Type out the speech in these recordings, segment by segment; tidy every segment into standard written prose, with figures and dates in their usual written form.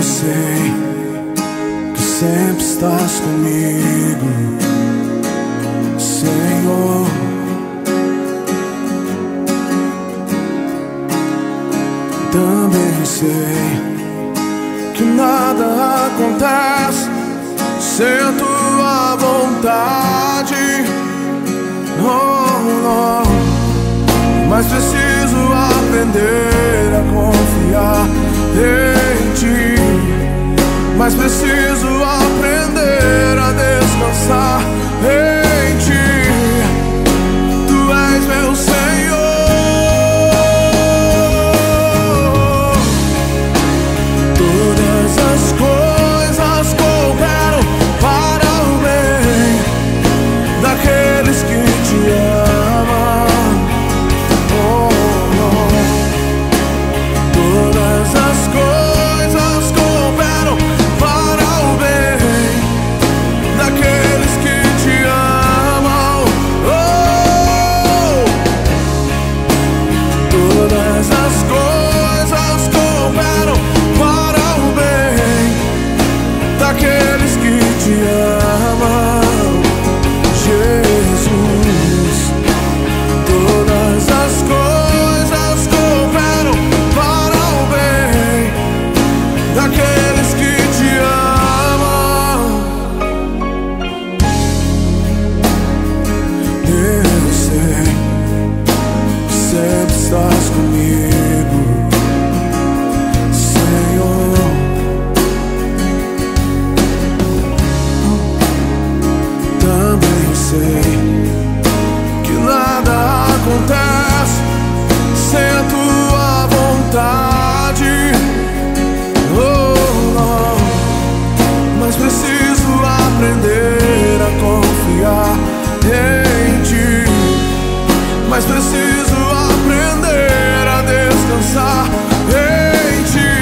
sei que sempre estás comigo, Senhor. Também sei que nada acontece sem a tua vontade, mas preciso aprender a confiar em ti, mas preciso aprender a descansar em ti. Tu és meu Senhor. Todas as coisas cooperam para o bem daqueles que te amam. Todas as coisas cooperam para o bem daqueles que te amam. Todas as coisas cooperam para o bem daqueles que te amam, Jesus. Todas as coisas cooperam para o bem daqueles que te amam. Eu sei que sempre estás comigo, Senhor. Também sei que nada acontece sem a tua vontade, mas preciso aprender a confiar em ti, mas preciso aprender a descansar em ti.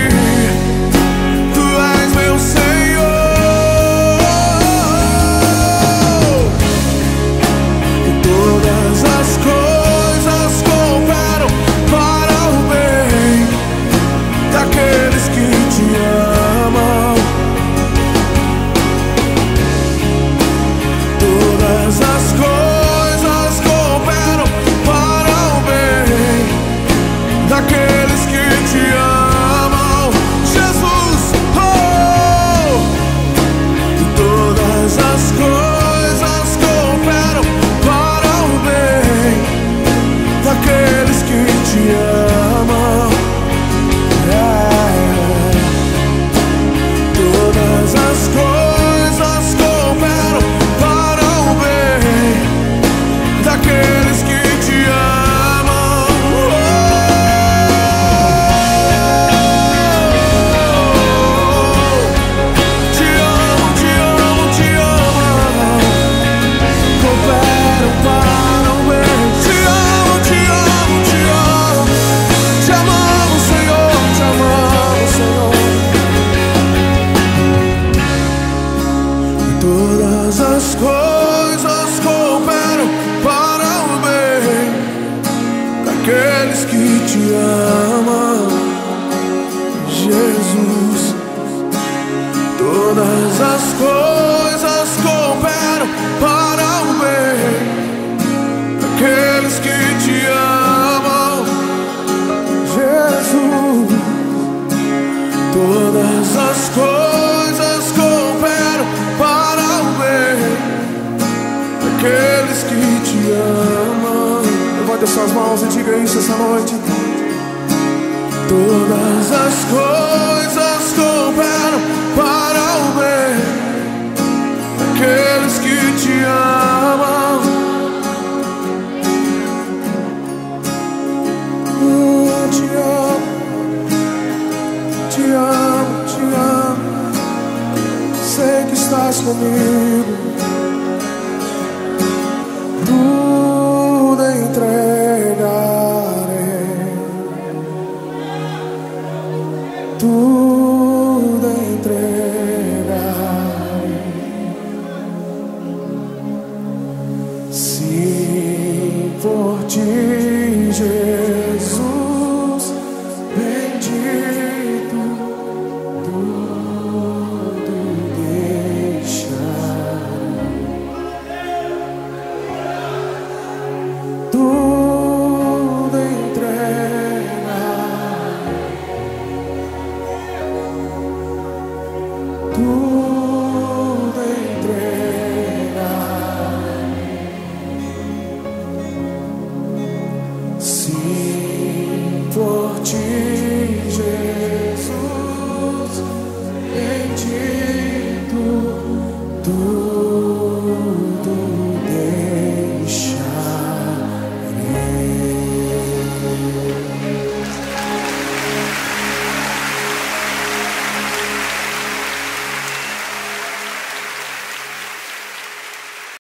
Tu és meu Senhor. Todas as coisas cooperam para o bem daqueles que te amam. Todas as coisas cooperam para o bem daqueles que te amam, Jesus. Todas as coisas cooperam para o bem daqueles que te amam. Todas as coisas cooperam para o bem daqueles que te amam. Te amo, te amo, te amo. Cooperam para o bem. Te amo, te amo, te amo. Te amamos, Senhor, te amamos, Senhor. Todas as coisas cooperam para o bem daqueles que te amam, Jesus. Todas as coisas cooperam para o bem daqueles que te amam, Jesus. Todas as coisas cooperam para o bem daqueles que te amam. Levante suas mãos e diga isso essa noite. Todas as coisas cooperam para o bem daqueles que te amam. Te amo, te amo, te amo. Sei que estás comigo. Tudo entregarei, tudo entregarei.